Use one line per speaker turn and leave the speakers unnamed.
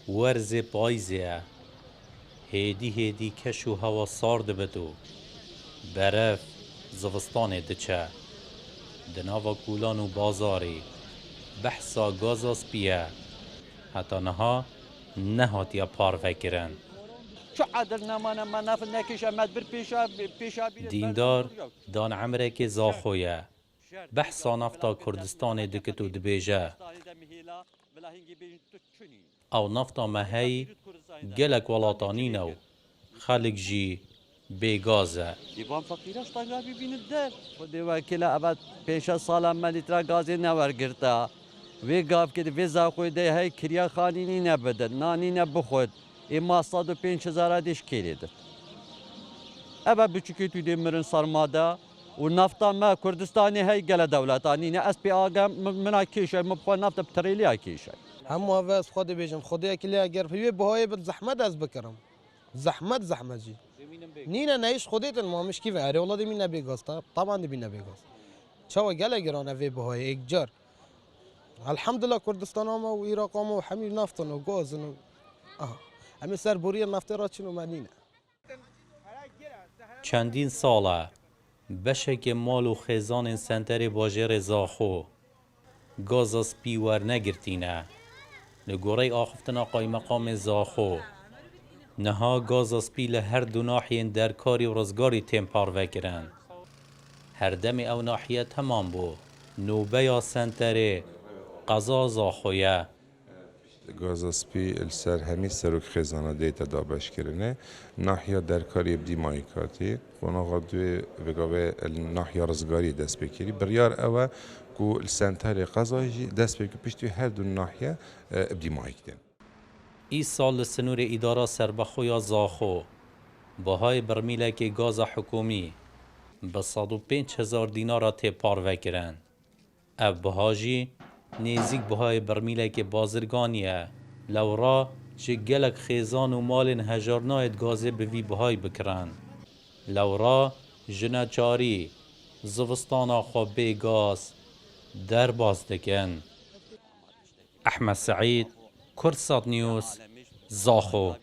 ورز پایزه هیدی هیدی کش و هوا سارد بدو برف زوستان دچه دناوا کولان و بازاری بحثا گازا سپیه حتی نها نهاتیا پار فکرن
شو عدل نمانه من نفل نکش امد بر پیشا بیرد
دیندار دان عمره که زاخویه بحثا نفتا کردستان دکتو دبیجه او نفتا مهی گلک ولاتانینو خلق جی بگازه
دیوان فقیرش تنگا ببیند در خودی وکیل ابد 5 سال ملیترا گازی نورگرتا وی گاف که وی زاخوی ده های کریا خانینی نبدد نانی نبخود اما 105,000 دیش کلیدد ابد بچکی تو دیمرن سرماده و نفتا ما کردستانی های گل دولتانی نه اس پی آگم منا کیشه مبخوا نفتا بتریلیا کیشه
هم از خود بیجم خودی کلی اگر فی بهای بد زحمت از بکرم زحمت جی نينا نعيش خديت ما مش كيف عري والله دي منا بيغاز طبعا دي منا بيغاز شو قال جرانا في بهاي إيجار الحمد لله كردستان ما وعراق ما وحمي نفتن وغاز همه سر بوری نفت را چنو منینه
چندین ساله بشک مال و خزان سنتر باجر زاخو گاز سپی ور نگرتینه لگوره آخفتنا قای مقام زاخو نها گاز سپی لهر دو ناحیه در کاری و رزگاری تیم پارو کرن هر دم او ناحیه تمام بو نوبه یا سنتر قضا زاخویه
گازاسپی السر همی سروک خزانه دیتا دابش کرنه ناحیه درکاری بدی مایکاتی خونه غدوی بگاوه ناحیه رزگاری دست بکری بریار اوه کو السنتر قضایی دست بکری پشتوی هر دو ناحیه بدی مایکتن
ای سال سنور اداره سربخویا زاخو بهای برمیلک گاز حکومی به 105,000 دینار تی پارو کرن اب بهاجی نزیک بهای برمیلک بازرگانیه لورا چه گلک خیزان و مال هجرنایت گازه بوی بهای بکرن لورا جنچاری زوستانا خو بگاز در باز دکن احمد سعید کرسات نیوز زاخو